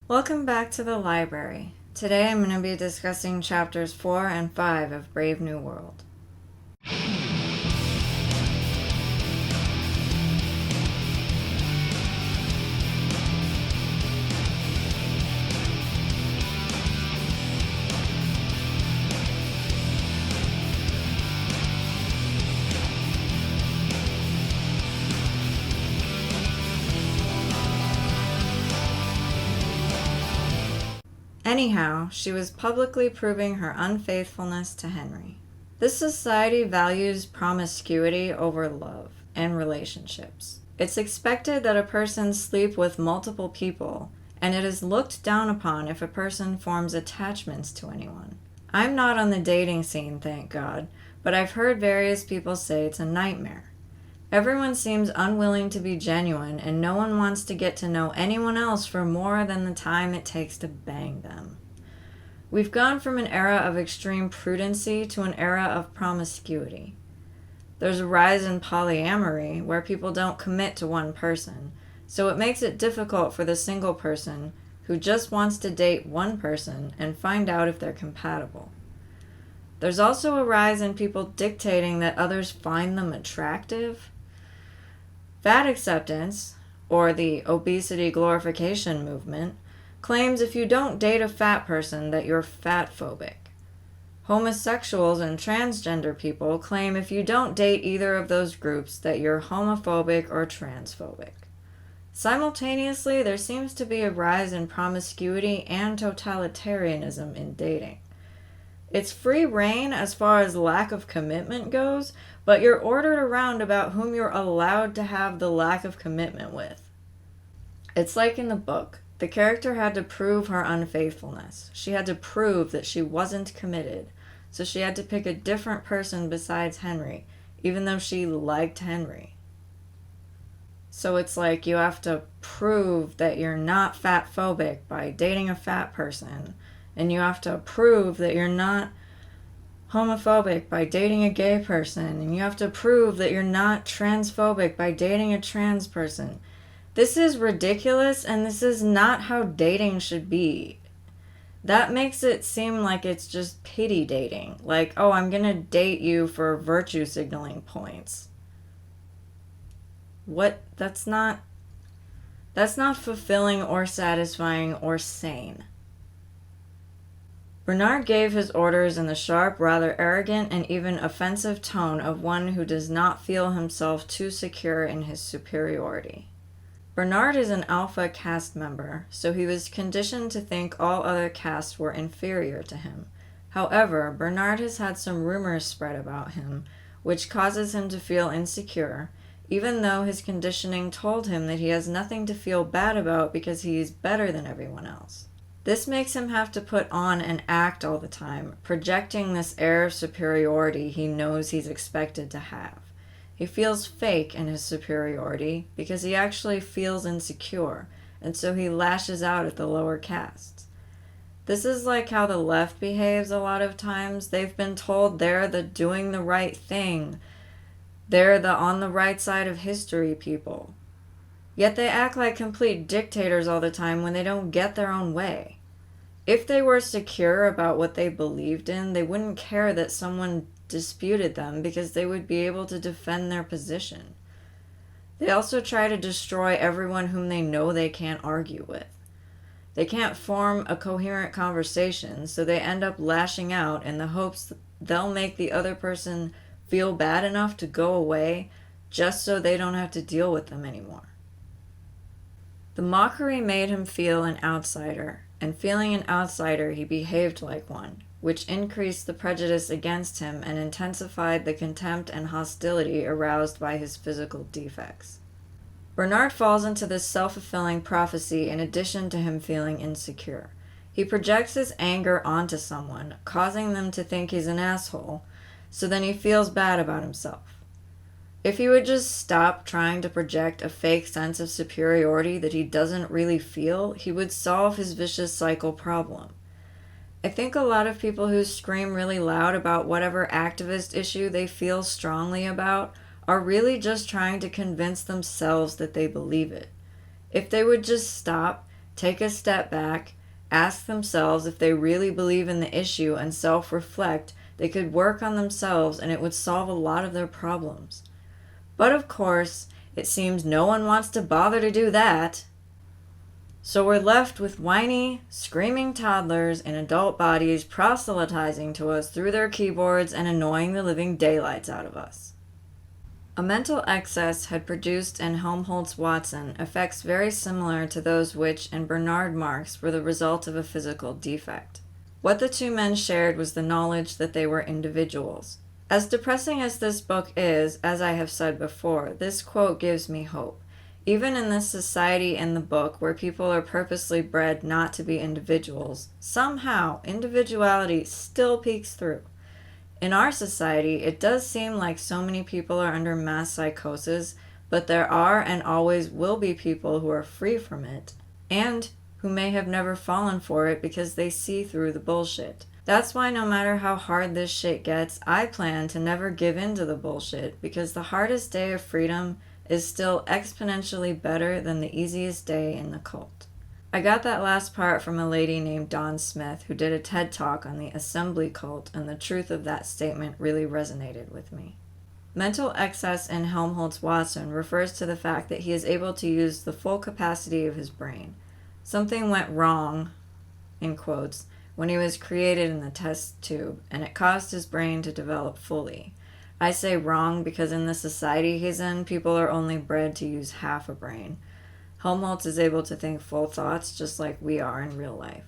Welcome back to the library. Today I'm going to be discussing chapters 4 and 5 of Brave New World. Anyhow, she was publicly proving her unfaithfulness to Henry. This society values promiscuity over love and relationships. It's expected that a person sleep with multiple people, and it is looked down upon if a person forms attachments to anyone. I'm not on the dating scene, thank God, but I've heard various people say it's a nightmare. Everyone seems unwilling to be genuine, and no one wants to get to know anyone else for more than the time it takes to bang them. We've gone from an era of extreme prudency to an era of promiscuity. There's a rise in polyamory, where people don't commit to one person, so it makes it difficult for the single person who just wants to date one person and find out if they're compatible. There's also a rise in people dictating that others find them attractive. Fat acceptance, or the obesity glorification movement, claims if you don't date a fat person that you're fatphobic. Homosexuals and transgender people claim if you don't date either of those groups that you're homophobic or transphobic. Simultaneously, there seems to be a rise in promiscuity and totalitarianism in dating. It's free reign as far as lack of commitment goes, but you're ordered around about whom you're allowed to have the lack of commitment with. It's like in the book. The character had to prove her unfaithfulness. She had to prove that she wasn't committed, so she had to pick a different person besides Henry, even though she liked Henry. So it's like you have to prove that you're not fatphobic by dating a fat person, and you have to prove that you're not homophobic by dating a gay person, and you have to prove that you're not transphobic by dating a trans person. This is ridiculous, and this is not how dating should be. That makes it seem like it's just pity dating. Like, oh, I'm gonna date you for virtue signaling points. What? That's not fulfilling or satisfying or sane. Bernard gave his orders in the sharp, rather arrogant, and even offensive tone of one who does not feel himself too secure in his superiority. Bernard is an alpha caste member, so he was conditioned to think all other castes were inferior to him. However, Bernard has had some rumors spread about him, which causes him to feel insecure, even though his conditioning told him that he has nothing to feel bad about because he is better than everyone else. This makes him have to put on an act all the time, projecting this air of superiority he knows he's expected to have. He feels fake in his superiority because he actually feels insecure, and so he lashes out at the lower castes. This is like how the left behaves a lot of times. They've been told they're the doing the right thing. They're the on the right side of history people. Yet they act like complete dictators all the time when they don't get their own way. If they were secure about what they believed in, they wouldn't care that someone disputed them because they would be able to defend their position. They also try to destroy everyone whom they know they can't argue with. They can't form a coherent conversation, so they end up lashing out in the hopes that they'll make the other person feel bad enough to go away just so they don't have to deal with them anymore. The mockery made him feel an outsider, and feeling an outsider, he behaved like one, which increased the prejudice against him and intensified the contempt and hostility aroused by his physical defects. Bernard falls into this self-fulfilling prophecy in addition to him feeling insecure. He projects his anger onto someone, causing them to think he's an asshole, so then he feels bad about himself. If he would just stop trying to project a fake sense of superiority that he doesn't really feel, he would solve his vicious cycle problem. I think a lot of people who scream really loud about whatever activist issue they feel strongly about are really just trying to convince themselves that they believe it. If they would just stop, take a step back, ask themselves if they really believe in the issue, and self-reflect, they could work on themselves and it would solve a lot of their problems. But of course, it seems no one wants to bother to do that. So we're left with whiny, screaming toddlers in adult bodies proselytizing to us through their keyboards and annoying the living daylights out of us. A mental excess had produced in Helmholtz-Watson effects very similar to those which in Bernard Marx were the result of a physical defect. What the two men shared was the knowledge that they were individuals. As depressing as this book is, as I have said before, this quote gives me hope. Even in this society in the book where people are purposely bred not to be individuals, somehow individuality still peeks through. In our society, it does seem like so many people are under mass psychosis, but there are and always will be people who are free from it, and who may have never fallen for it because they see through the bullshit. That's why no matter how hard this shit gets, I plan to never give in to the bullshit, because the hardest day of freedom is still exponentially better than the easiest day in the cult. I got that last part from a lady named Dawn Smith who did a TED Talk on the assembly cult, and the truth of that statement really resonated with me. Mental excess in Helmholtz-Watson refers to the fact that he is able to use the full capacity of his brain. Something went wrong, in quotes, when he was created in the test tube, and it caused his brain to develop fully. I say wrong because in the society he's in, people are only bred to use half a brain. Helmholtz is able to think full thoughts just like we are in real life.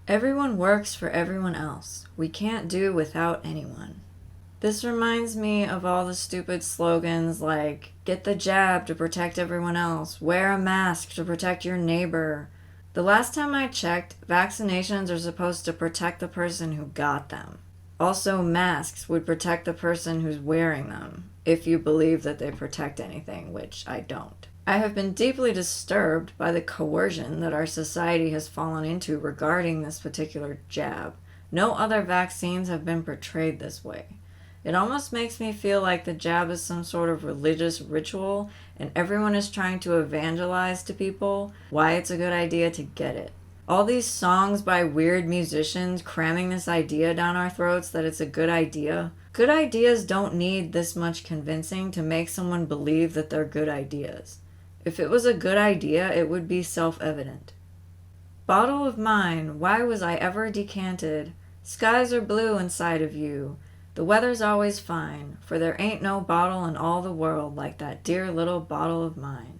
Everyone works for everyone else. We can't do without anyone. This reminds me of all the stupid slogans like, get the jab to protect everyone else, wear a mask to protect your neighbor. The last time I checked, vaccinations are supposed to protect the person who got them. Also, masks would protect the person who's wearing them, if you believe that they protect anything, which I don't. I have been deeply disturbed by the coercion that our society has fallen into regarding this particular jab. No other vaccines have been portrayed this way. It almost makes me feel like the jab is some sort of religious ritual, and everyone is trying to evangelize to people why it's a good idea to get it. All these songs by weird musicians cramming this idea down our throats that it's a good idea. Good ideas don't need this much convincing to make someone believe that they're good ideas. If it was a good idea, it would be self-evident. Bottle of mine, why was I ever decanted? Skies are blue inside of you. The weather's always fine, for there ain't no bottle in all the world like that dear little bottle of mine.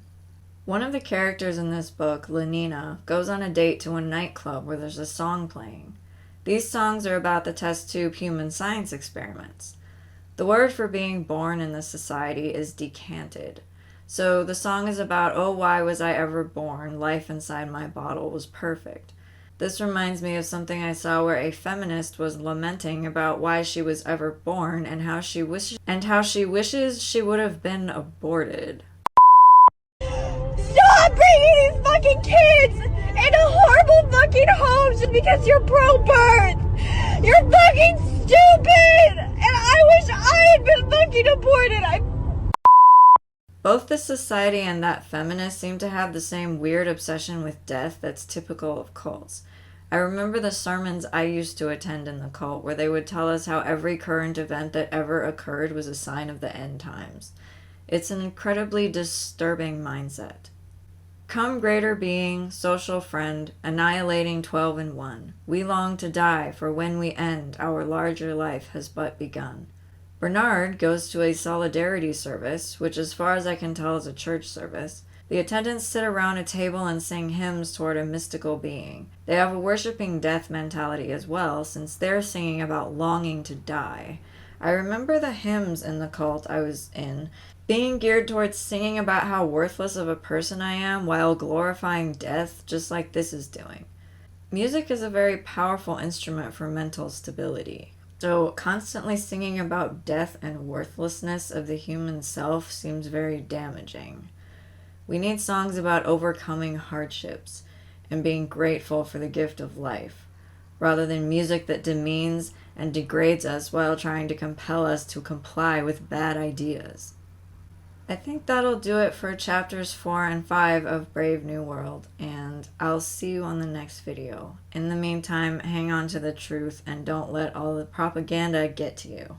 One of the characters in this book, Lenina, goes on a date to a nightclub where there's a song playing. These songs are about the test tube human science experiments. The word for being born in this society is decanted. So the song is about, oh, why was I ever born? Life inside my bottle was perfect. This reminds me of something I saw where a feminist was lamenting about why she was ever born and how she wishes she would have been aborted. Stop bringing these fucking kids into horrible fucking homes just because you're pro-birth! You're fucking stupid! And I wish I had been fucking aborted! Both the society and that feminist seem to have the same weird obsession with death that's typical of cults. I remember the sermons I used to attend in the cult where they would tell us how every current event that ever occurred was a sign of the end times. It's an incredibly disturbing mindset. Come greater being, social friend, annihilating 12 in 1. We long to die, for when we end, our larger life has but begun. Bernard goes to a solidarity service, which as far as I can tell is a church service. The attendants sit around a table and sing hymns toward a mystical being. They have a worshipping death mentality as well, since they're singing about longing to die. I remember the hymns in the cult I was in being geared towards singing about how worthless of a person I am while glorifying death, just like this is doing. Music is a very powerful instrument for mental stability. So constantly singing about death and worthlessness of the human self seems very damaging. We need songs about overcoming hardships and being grateful for the gift of life. rather than music that demeans and degrades us while trying to compel us to comply with bad ideas. I think that'll do it for chapters 4 and 5 of Brave New World, and I'll see you on the next video. In the meantime, hang on to the truth and don't let all the propaganda get to you.